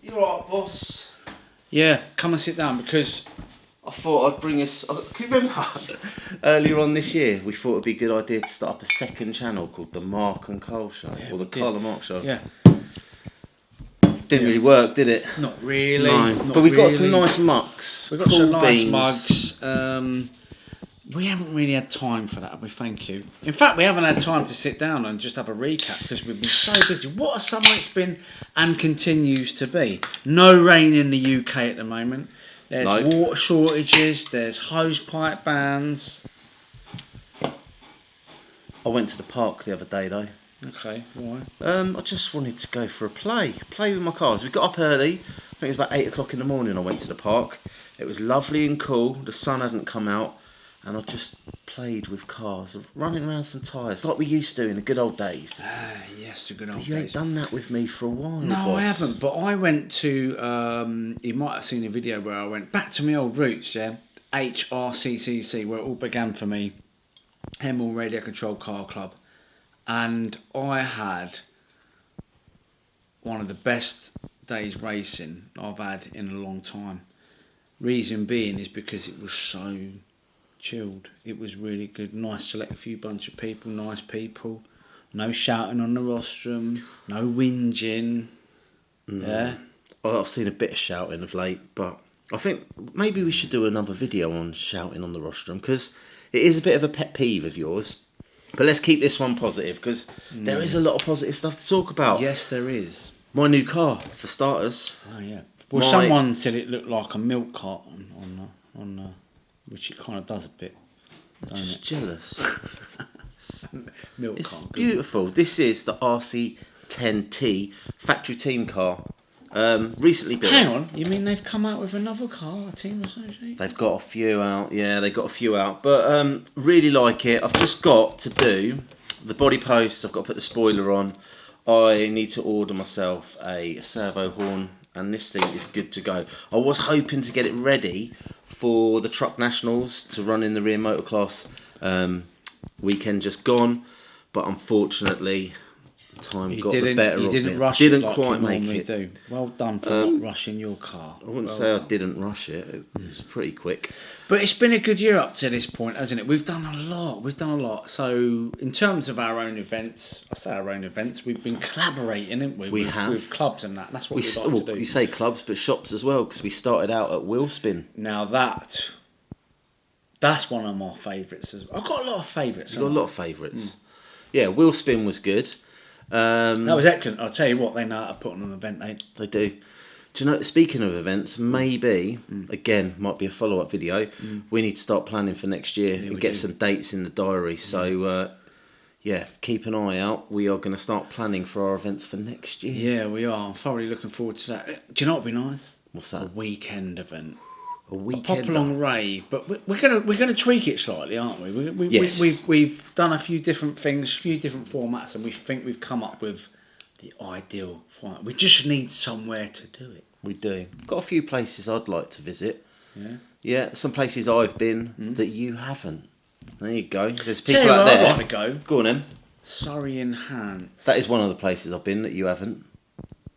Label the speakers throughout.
Speaker 1: You alright, boss?
Speaker 2: Yeah, come and sit down because
Speaker 1: I thought I'd bring us. Can you remember earlier on this year we thought it'd be a good idea to start up a second channel called the Mark and Cole Show, or the Carl and Mark Show?
Speaker 2: Yeah.
Speaker 1: Didn't really work, did it?
Speaker 2: Not really.
Speaker 1: No.
Speaker 2: Not
Speaker 1: But we've got
Speaker 2: really.
Speaker 1: some nice mugs.
Speaker 2: We've got
Speaker 1: cool
Speaker 2: some nice
Speaker 1: beans.
Speaker 2: mugs. We haven't really had time for that, have we? Thank you. In fact, we haven't had time to sit down and just have a recap because we've been so busy. What a summer it's been and continues to be. No rain in the UK at the moment. There's water shortages. There's hose pipe bans.
Speaker 1: I went to the park the other day though.
Speaker 2: Okay, why?
Speaker 1: I just wanted to go for a play with my cars. We got up early. I think it was about 8 o'clock in the morning. I went to the park. It was lovely and cool. The sun hadn't come out. And I just played with cars, running around some tyres, like we used to in the good old days.
Speaker 2: Yes, the good old days.
Speaker 1: You ain't done that with me for a while,
Speaker 2: No,
Speaker 1: boss.
Speaker 2: I haven't. But I went to, you might have seen a video where I went back to my old roots, yeah? HRCCC, where it all began for me. Hemel Radio Control Car Club. And I had one of the best days racing I've had in a long time. Reason being is because it was so chilled. It was really good. Nice select few bunch of people, nice people. No shouting on the rostrum, no whinging. Yeah.
Speaker 1: Well, I've seen a bit of shouting of late, but I think maybe we should do another video on shouting on the rostrum because it is a bit of a pet peeve of yours. But let's keep this one positive because there is a lot of positive stuff to talk about.
Speaker 2: Yes, there is.
Speaker 1: My new car, for starters.
Speaker 2: Oh yeah. Well, someone said it looked like a milk carton on which it kind of does a bit.
Speaker 1: I'm just jealous.
Speaker 2: Milk
Speaker 1: It's
Speaker 2: carton.
Speaker 1: beautiful. This is the RC10T factory team car. Recently built.
Speaker 2: Hang on, you mean they've come out with another car, a team association?
Speaker 1: They've got a few out. Yeah, they got a few out. But really like it. I've just got to do the body posts. I've got to put the spoiler on. I need to order myself a servo horn. And this thing is good to go. I was hoping to get it ready for the Truck Nationals to run in the rear motor class weekend just gone. But unfortunately, time got the better of me.
Speaker 2: You didn't rush it like you normally do. Well done for not rushing your car.
Speaker 1: I wouldn't say I didn't rush it. It was pretty quick.
Speaker 2: But it's been a good year up to this point, hasn't it? We've done a lot. So in terms of our own events, I say our own events, we've been collaborating, haven't we? With clubs and that. That's what we like to do.
Speaker 1: You say clubs, but shops as well, because we started out at Wheelspin.
Speaker 2: Now that's one of my favourites. I've got a lot of favourites.
Speaker 1: You've got a lot of favourites. Yeah, Wheelspin was good.
Speaker 2: That was excellent. I'll tell you what, they know how to put on an event, mate.
Speaker 1: They do. Do you know, speaking of events, maybe, again, might be a follow-up video, we need to start planning for next year and get some dates in the diary. So, keep an eye out. We are going to start planning for our events for next year.
Speaker 2: Yeah, we are. I'm thoroughly looking forward to that. Do you know what would be nice?
Speaker 1: What's that?
Speaker 2: A weekend event.
Speaker 1: A weekend?
Speaker 2: A Popalong rave, but we're gonna tweak it slightly, aren't we?
Speaker 1: Yes.
Speaker 2: We've done a few different things, a few different formats, and we think we've come up with the ideal format. We just need somewhere to do it.
Speaker 1: We do. Got a few places I'd like to visit.
Speaker 2: Yeah.
Speaker 1: Yeah, some places I've been that you haven't. There you go. There's people
Speaker 2: Tell you
Speaker 1: out
Speaker 2: where
Speaker 1: there.
Speaker 2: I'd like to go.
Speaker 1: Go on then.
Speaker 2: Surrey and Hants.
Speaker 1: That is one of the places I've been that you haven't.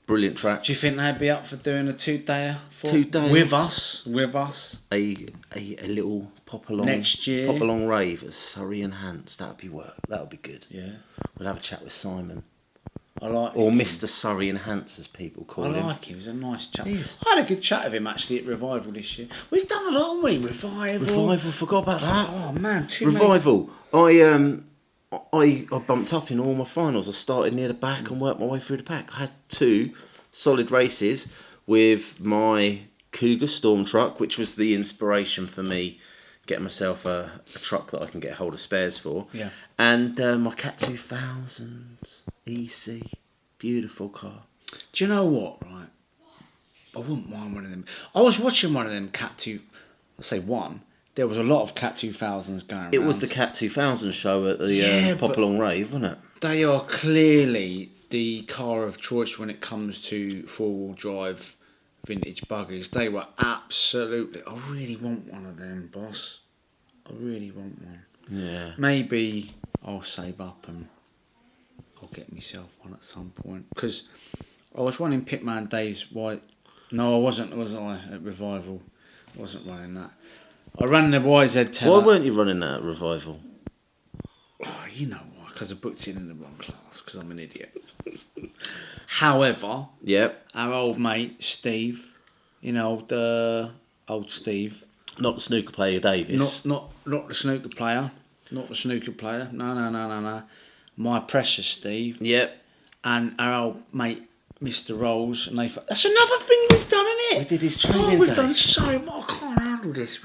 Speaker 1: Brilliant track.
Speaker 2: Do you think they'd be up for doing a 2-dayer?
Speaker 1: 2-day
Speaker 2: with us.
Speaker 1: A little Popalong
Speaker 2: Next year.
Speaker 1: Popalong rave at Surrey and Hants. That would be good.
Speaker 2: Yeah.
Speaker 1: We'll have a chat with Simon.
Speaker 2: I like
Speaker 1: or
Speaker 2: him.
Speaker 1: Mr. Surrey and Hants as people call him.
Speaker 2: I like him. He's a nice chap.
Speaker 1: Is.
Speaker 2: I had a good chat with him actually at Revival this year. We've done a lot, haven't we? Revival.
Speaker 1: Forgot about that.
Speaker 2: Oh man,
Speaker 1: Revival. I bumped up in all my finals. I started near the back and worked my way through the pack. I had 2 solid races with my Cougar Storm truck, which was the inspiration for me getting myself a truck that I can get hold of spares for.
Speaker 2: Yeah.
Speaker 1: And my Cat 2000 EC, beautiful car.
Speaker 2: Do you know what? Right, I wouldn't mind one of them. I was watching one of them Cat 2. I say one. There was a lot of Cat 2000s going around.
Speaker 1: It was the Cat 2000 show at the Popalong rave, wasn't it?
Speaker 2: They are clearly the car of choice when it comes to 4-wheel drive vintage buggies. They were absolutely... I really want one of them, boss. I really want one.
Speaker 1: Yeah.
Speaker 2: Maybe I'll save up and I'll get myself one at some point. Because I was running Pitman Dave's white No, I wasn't. Was I at Revival? I wasn't running that. I ran the YZ 10.
Speaker 1: Why weren't you running that at Revival?
Speaker 2: Oh, you know why? Because I booked it in the wrong class. Because I'm an idiot. However,
Speaker 1: Yep.
Speaker 2: our old mate Steve, old Steve.
Speaker 1: Not the snooker player Davis.
Speaker 2: Not the snooker player. Not the snooker player. No. My precious Steve.
Speaker 1: Yep.
Speaker 2: And our old mate Mr. Rolls, and they thought, that's another thing we've done, innit?
Speaker 1: We did his training
Speaker 2: we've
Speaker 1: day.
Speaker 2: done so much. I can't handle this.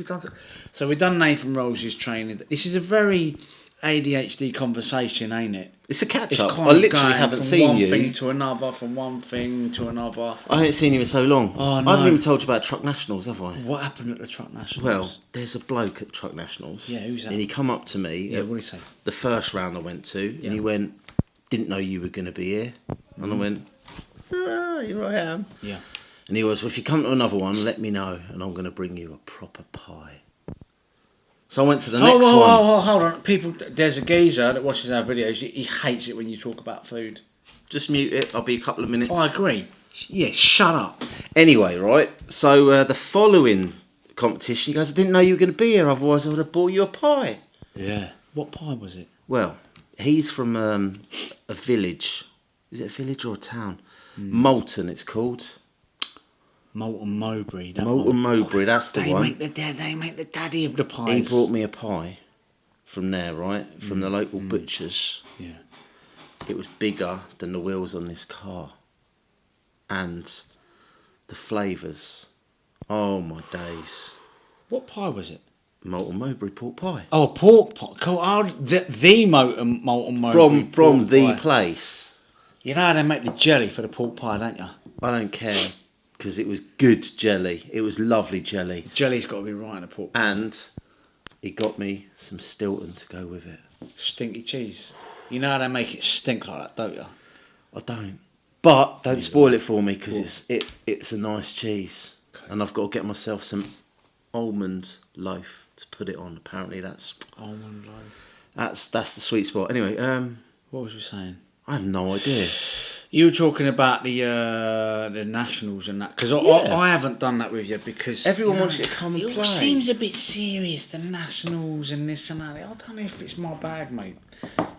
Speaker 2: So we've done Nathan Rolls' training. This is a very ADHD conversation, ain't it?
Speaker 1: It's a catch
Speaker 2: It's
Speaker 1: up.
Speaker 2: kind
Speaker 1: I
Speaker 2: of
Speaker 1: literally
Speaker 2: going
Speaker 1: haven't
Speaker 2: from
Speaker 1: seen
Speaker 2: one
Speaker 1: you.
Speaker 2: thing to another, from one thing to another.
Speaker 1: I haven't seen you in so long.
Speaker 2: Oh, no.
Speaker 1: I haven't even told you about Truck Nationals, have I?
Speaker 2: What happened at the Truck Nationals?
Speaker 1: Well, there's a bloke at Truck Nationals.
Speaker 2: Yeah, who's that?
Speaker 1: And he come up to me.
Speaker 2: Yeah, what did he say?
Speaker 1: The first round I went to, and he went, "Didn't know you were going to be here." And I went, "Here I am."
Speaker 2: Yeah.
Speaker 1: And he was, "Well, if you come to another one, let me know, and I'm going to bring you a proper pie." So I went to the next one.
Speaker 2: Oh, hold on. People, there's a geezer that watches our videos. He hates it when you talk about food.
Speaker 1: Just mute it. I'll be a couple of minutes.
Speaker 2: I agree. Yeah, shut up.
Speaker 1: Anyway, right. So the following competition, he goes, "I didn't know you were going to be here. Otherwise, I would have bought you a pie."
Speaker 2: Yeah. What pie was it?
Speaker 1: Well, he's from a village. Is it a village or a town? Moulton, it's called.
Speaker 2: Moulton Mowbray.
Speaker 1: Moulton Mowbray, that's the one.
Speaker 2: They make the daddy of the pies.
Speaker 1: He brought me a pie from there, right? From the local butcher's.
Speaker 2: Yeah.
Speaker 1: It was bigger than the wheels on this car. And the flavours. Oh, my days.
Speaker 2: What pie was it?
Speaker 1: Moulton Mowbray pork pie.
Speaker 2: Oh, pork pie. Cool. Oh, the Moulton Mowbray.
Speaker 1: From the
Speaker 2: pie.
Speaker 1: place.
Speaker 2: You know how they make the jelly for the pork pie, don't you?
Speaker 1: I don't care. Because it was good jelly. It was lovely jelly.
Speaker 2: Jelly's got to be right in a pork pie.
Speaker 1: And he got me some Stilton to go with it.
Speaker 2: Stinky cheese. You know how they make it stink like that, don't you?
Speaker 1: I don't. But don't spoil it for me because it's a nice cheese.
Speaker 2: Okay.
Speaker 1: And I've got to get myself some almond loaf to put it on. Apparently that's
Speaker 2: Almond loaf.
Speaker 1: that's the sweet spot. Anyway,
Speaker 2: What was we saying?
Speaker 1: I have no idea.
Speaker 2: You were talking about the nationals and that because
Speaker 1: Yeah.
Speaker 2: I haven't done that with you because
Speaker 1: Everyone wants you to come and
Speaker 2: it
Speaker 1: play.
Speaker 2: all seems a bit serious. The nationals and this and that. I don't know if it's my bag, mate.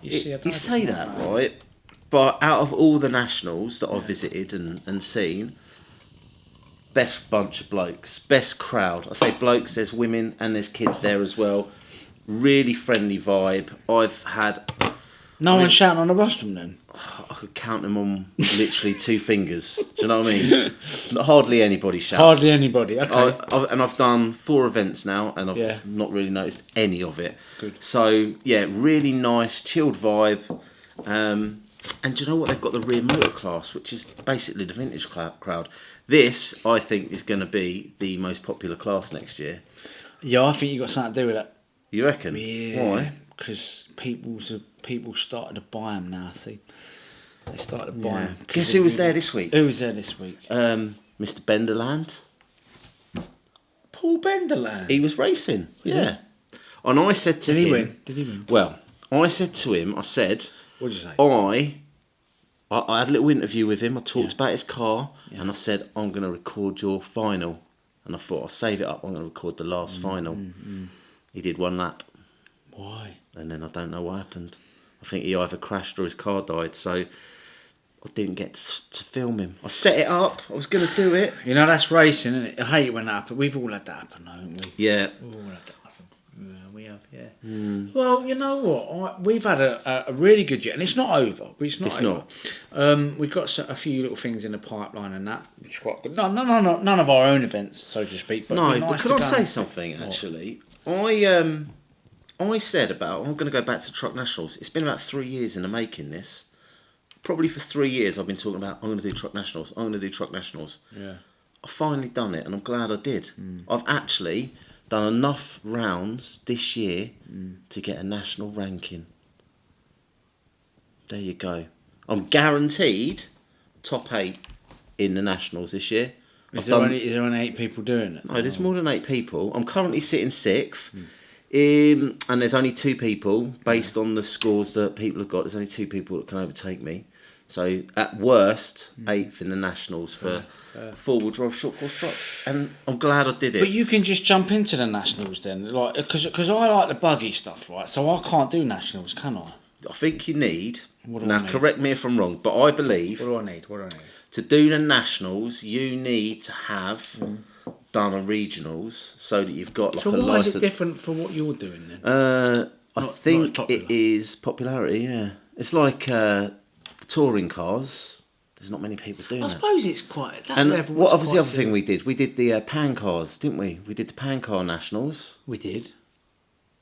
Speaker 2: You see, I don't know
Speaker 1: You
Speaker 2: if it's
Speaker 1: say
Speaker 2: my
Speaker 1: that,
Speaker 2: bag.
Speaker 1: right? But out of all the nationals that I've visited and seen, best bunch of blokes, best crowd. I say blokes, there's women and there's kids there as well. Really friendly vibe. I've had...
Speaker 2: No one's shouting on the rostrum then.
Speaker 1: I could count them on literally 2 fingers. Do you know what I mean? Hardly anybody shouts.
Speaker 2: Hardly anybody. Okay.
Speaker 1: And I've done 4 events now, and I've not really noticed any of it.
Speaker 2: Good.
Speaker 1: So yeah, really nice, chilled vibe. And do you know what? They've got the rear motor class, which is basically the vintage crowd. This, I think, is going to be the most popular class next year.
Speaker 2: Yeah, I think you got something to do with that.
Speaker 1: You reckon?
Speaker 2: Yeah.
Speaker 1: Why?
Speaker 2: Because people started to buy them now. See, they started to buy them.
Speaker 1: Guess who was there this week?
Speaker 2: Who was there this week?
Speaker 1: Mr. Benderland.
Speaker 2: Paul Benderland.
Speaker 1: He was racing. Yeah. And I said to him...
Speaker 2: Did he win?
Speaker 1: Well, I said to him, I said...
Speaker 2: What did you say?
Speaker 1: I had a little interview with him. I talked about his car, and I said, "I'm going to record your final." And I thought, I'll save it up. I'm going to record the last final. He did 1 lap.
Speaker 2: Why?
Speaker 1: And then I don't know what happened. I think he either crashed or his car died. So I didn't get to film him. I set it up. I was going to do it.
Speaker 2: You know, that's racing, isn't it? I hate it when that happens. We've all had that happen, haven't we?
Speaker 1: Yeah.
Speaker 2: We've all had that happen. Yeah, we have, yeah. Well, you know what? We've had a really good year, and it's not over. It's not over. We've got a few little things in the pipeline and that, which is quite good. None of our own events, so to speak. But
Speaker 1: No,
Speaker 2: it'd be
Speaker 1: but
Speaker 2: nice
Speaker 1: could
Speaker 2: to
Speaker 1: I
Speaker 2: go
Speaker 1: say
Speaker 2: and-
Speaker 1: something,
Speaker 2: What?
Speaker 1: actually? I said about, I'm going to go back to Truck Nationals. It's been about 3 years in the making, this. Probably for 3 years I've been talking about, I'm going to do Truck Nationals. I'm going to do Truck Nationals.
Speaker 2: Yeah.
Speaker 1: I've finally done it, and I'm glad I did. I've actually done enough rounds this year to get a national ranking. There you go. I'm guaranteed top 8 in the nationals this year.
Speaker 2: Is there only 8 people doing it?
Speaker 1: No, there's more than 8 people. I'm currently sitting 6th. And there's only 2 people, based on the scores that people have got, there's only 2 people that can overtake me. So at worst, 8th in the Nationals for four-wheel drive short course trucks. And I'm glad I did it.
Speaker 2: But you can just jump into the Nationals then, like because I like the buggy stuff, right? So I can't do Nationals, can I?
Speaker 1: I think you need,
Speaker 2: What do
Speaker 1: now
Speaker 2: I need?
Speaker 1: correct me if I'm wrong, but I believe
Speaker 2: What do I need? What do I need?
Speaker 1: to do the Nationals, you need to have done a regionals so that you've got like
Speaker 2: So
Speaker 1: a
Speaker 2: why is
Speaker 1: license.
Speaker 2: it different for what you're doing then?
Speaker 1: I
Speaker 2: Not as
Speaker 1: think
Speaker 2: popular.
Speaker 1: it is popularity, yeah. It's like the touring cars. There's not many people doing
Speaker 2: I
Speaker 1: that.
Speaker 2: suppose it's quite that
Speaker 1: And
Speaker 2: level.
Speaker 1: what was
Speaker 2: quite
Speaker 1: the other
Speaker 2: serious.
Speaker 1: thing we did? We did the pan cars, didn't we? We did the pan car nationals,
Speaker 2: We did.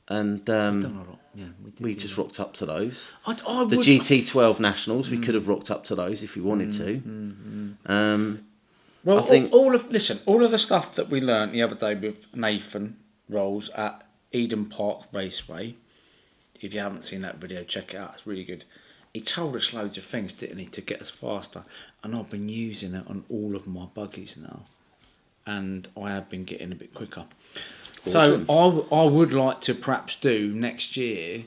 Speaker 1: and
Speaker 2: Done a lot. Yeah, we did.
Speaker 1: we
Speaker 2: do
Speaker 1: just
Speaker 2: that.
Speaker 1: rocked up to those.
Speaker 2: I
Speaker 1: The
Speaker 2: would,
Speaker 1: GT12 nationals, we could have rocked up to those if we wanted to.
Speaker 2: Well,
Speaker 1: I think-
Speaker 2: all of the stuff that we learnt the other day with Nathan Rolls at Eden Park Raceway. If you haven't seen that video, check it out. It's really good. He told us loads of things, didn't he, to get us faster. And I've been using it on all of my buggies now, and I have been getting a bit quicker.
Speaker 1: Awesome.
Speaker 2: So I would like to perhaps do next year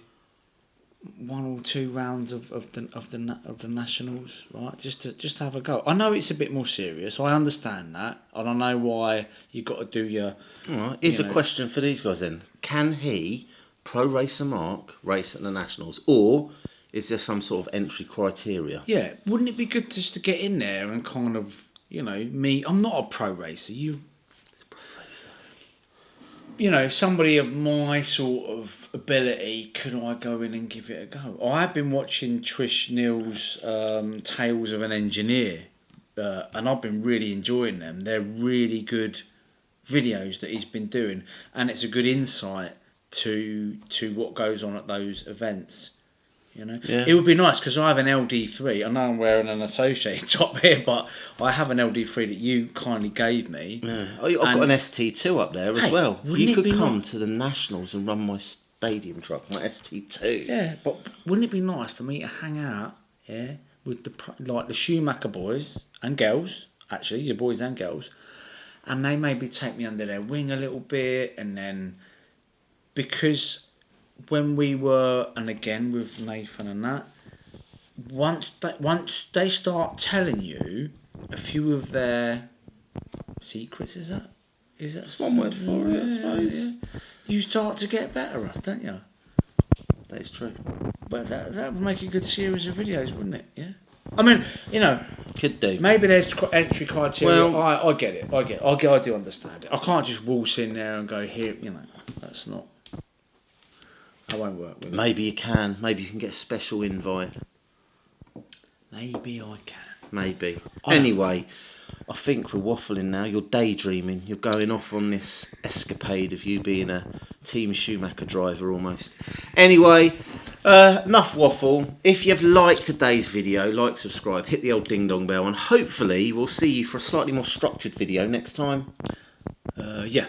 Speaker 2: 1 or 2 rounds of the nationals, right? Just to have a go. I know it's a bit more serious. I understand that, and I know why you got to do your.
Speaker 1: All right, here's
Speaker 2: you
Speaker 1: a
Speaker 2: know.
Speaker 1: question for these guys then. Can he, Pro Racer Mark, race at the Nationals? Or is there some sort of entry criteria?
Speaker 2: Yeah, wouldn't it be good just to get in there and kind of, me? I'm not a pro racer. Somebody of my sort of ability, could I go in and give it a go? I've been watching Trish Neal's Tales of an Engineer, and I've been really enjoying them. They're really good videos that he's been doing, and it's a good insight to what goes on at those events.
Speaker 1: Yeah.
Speaker 2: It would be nice because I have an LD3. I know I'm wearing an associated top here, but I have an LD3 that you kindly gave me.
Speaker 1: Yeah. I've got an ST2 up there as
Speaker 2: Hey,
Speaker 1: well.
Speaker 2: wouldn't
Speaker 1: You
Speaker 2: it
Speaker 1: could
Speaker 2: be
Speaker 1: come
Speaker 2: nice?
Speaker 1: to the Nationals and run my stadium truck, my ST2.
Speaker 2: Yeah, but wouldn't it be nice for me to hang out, with the Schumacher boys and girls, actually, the boys and girls, and they maybe take me under their wing a little bit, and then because when we were, and again with Nathan and that, once they start telling you a few of their secrets, is that
Speaker 1: one word for it, I suppose.
Speaker 2: yeah. You start to get better at, don't you?
Speaker 1: That is true.
Speaker 2: But that would make a good series of videos, wouldn't it? Yeah. I mean,
Speaker 1: Could do.
Speaker 2: maybe there's entry criteria.
Speaker 1: Well-
Speaker 2: I get it. I do understand it. I can't just waltz in there and go here. That's not. I won't work with it.
Speaker 1: Maybe you can. Maybe you can get a special invite.
Speaker 2: Maybe I can.
Speaker 1: Maybe.
Speaker 2: I don't
Speaker 1: Anyway, I think we're waffling now. You're daydreaming. You're going off on this escapade of you being a Team Schumacher driver almost. Anyway, enough waffle. If you've liked today's video, like, subscribe, hit the old ding dong bell, and hopefully we'll see you for a slightly more structured video next time.
Speaker 2: Yeah.